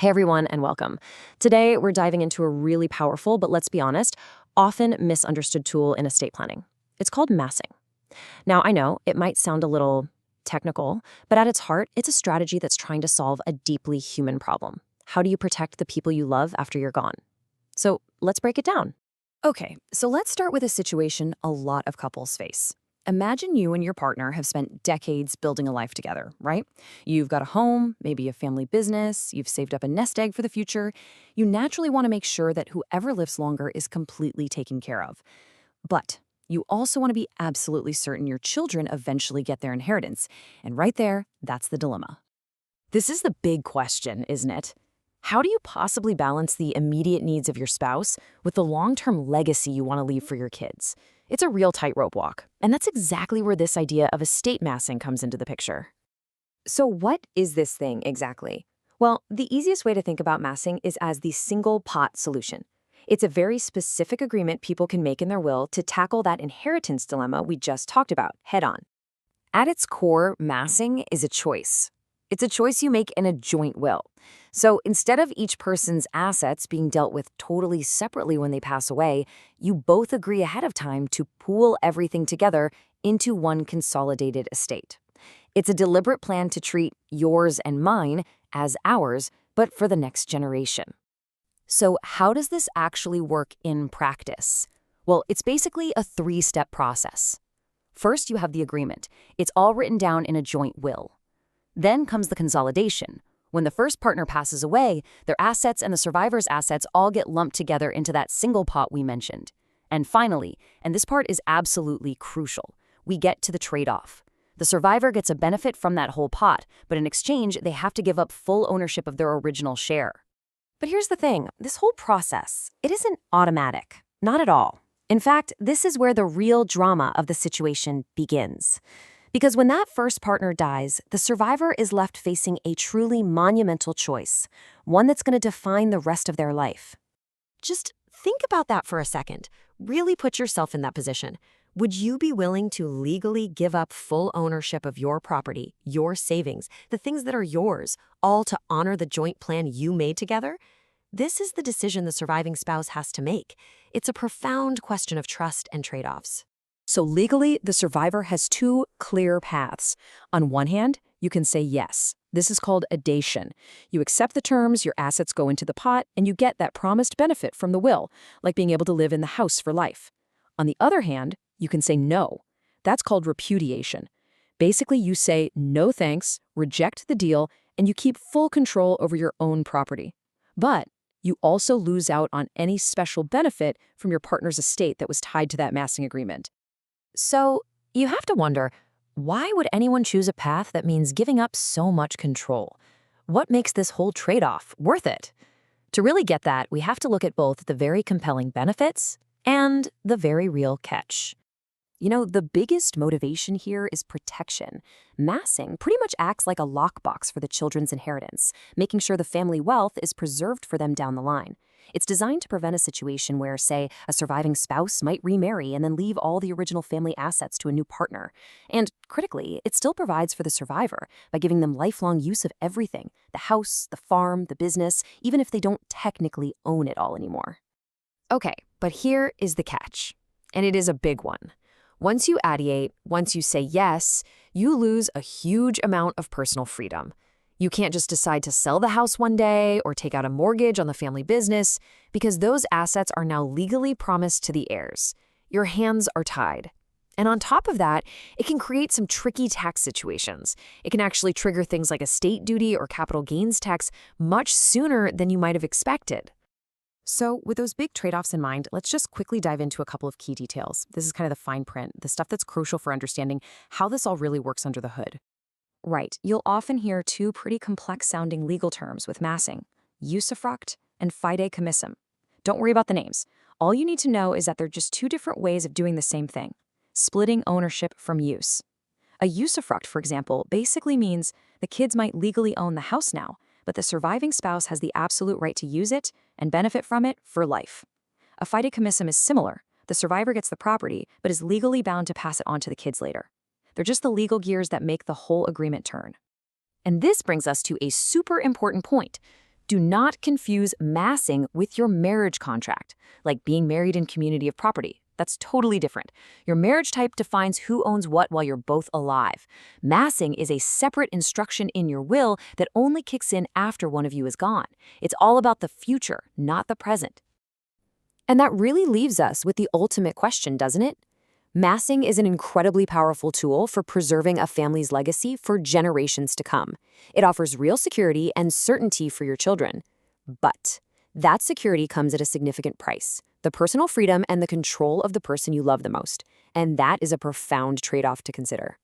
Hey everyone, and welcome. Today, we're diving into a really powerful, but let's be honest, often misunderstood tool in estate planning. It's called massing. Now, I know it might sound a little technical, but at its heart, it's a strategy that's trying to solve a deeply human problem. How do you protect the people you love after you're gone? So let's break it down. Okay, so let's start with a situation a lot of couples face. Imagine you and your partner have spent decades building a life together, right? You've got a home, maybe a family business, you've saved up a nest egg for the future. You naturally want to make sure that whoever lives longer is completely taken care of. But you also want to be absolutely certain your children eventually get their inheritance. And right there, that's the dilemma. This is the big question, isn't it? How do you possibly balance the immediate needs of your spouse with the long-term legacy you want to leave for your kids? It's a real tightrope walk, and that's exactly where this idea of estate massing comes into the picture. So what is this thing exactly? Well, the easiest way to think about massing is as the single pot solution. It's a very specific agreement people can make in their will to tackle that inheritance dilemma we just talked about head on. At its core, massing is a choice. It's a choice you make in a joint will. So instead of each person's assets being dealt with totally separately when they pass away, you both agree ahead of time to pool everything together into one consolidated estate. It's a deliberate plan to treat yours and mine as ours, but for the next generation. So how does this actually work in practice? Well, it's basically a three-step process. First, you have the agreement. It's all written down in a joint will. Then comes the consolidation. When the first partner passes away, their assets and the survivor's assets all get lumped together into that single pot we mentioned. And finally, and this part is absolutely crucial, we get to the trade-off. The survivor gets a benefit from that whole pot, but in exchange, they have to give up full ownership of their original share. But here's the thing, this whole process, it isn't automatic. Not at all. In fact, this is where the real drama of the situation begins. Because when that first partner dies, the survivor is left facing a truly monumental choice, one that's going to define the rest of their life. Just think about that for a second. Really put yourself in that position. Would you be willing to legally give up full ownership of your property, your savings, the things that are yours, all to honor the joint plan you made together? This is the decision the surviving spouse has to make. It's a profound question of trust and trade-offs. So legally, the survivor has two clear paths. On one hand, you can say yes. This is called adation. You accept the terms, your assets go into the pot, and you get that promised benefit from the will, like being able to live in the house for life. On the other hand, you can say no. That's called repudiation. Basically, you say no thanks, reject the deal, and you keep full control over your own property. But you also lose out on any special benefit from your partner's estate that was tied to that massing agreement. So you have to wonder, why would anyone choose a path that means giving up so much control? What makes this whole trade-off worth it? To really get that, we have to look at both the very compelling benefits and the very real catch. You know, the biggest motivation here is protection. Massing pretty much acts like a lockbox for the children's inheritance, making sure the family wealth is preserved for them down the line. It's designed to prevent a situation where, say, a surviving spouse might remarry and then leave all the original family assets to a new partner. And critically, it still provides for the survivor by giving them lifelong use of everything, the house, the farm, the business, even if they don't technically own it all anymore. Okay, but here is the catch, and it is a big one. Once you addiate, once you say yes, you lose a huge amount of personal freedom. You can't just decide to sell the house one day or take out a mortgage on the family business because those assets are now legally promised to the heirs. Your hands are tied. And on top of that, it can create some tricky tax situations. It can actually trigger things like estate duty or capital gains tax much sooner than you might have expected. So with those big trade-offs in mind, let's just quickly dive into a couple of key details. This is kind of the fine print, the stuff that's crucial for understanding how this all really works under the hood. Right, you'll often hear two pretty complex-sounding legal terms with massing, usufruct and fide commissum. Don't worry about the names. All you need to know is that they're just two different ways of doing the same thing, splitting ownership from use. A usufruct, for example, basically means the kids might legally own the house now, but the surviving spouse has the absolute right to use it and benefit from it for life. A fide commissum is similar. The survivor gets the property, but is legally bound to pass it on to the kids later. They're just the legal gears that make the whole agreement turn. And this brings us to a super important point. Do not confuse massing with your marriage contract, like being married in community of property. That's totally different. Your marriage type defines who owns what while you're both alive. Massing is a separate instruction in your will that only kicks in after one of you is gone. It's all about the future, not the present. And that really leaves us with the ultimate question, doesn't it? Massing is an incredibly powerful tool for preserving a family's legacy for generations to come. It offers real security and certainty for your children. But that security comes at a significant price: the personal freedom and the control of the person you love the most. And that is a profound trade-off to consider.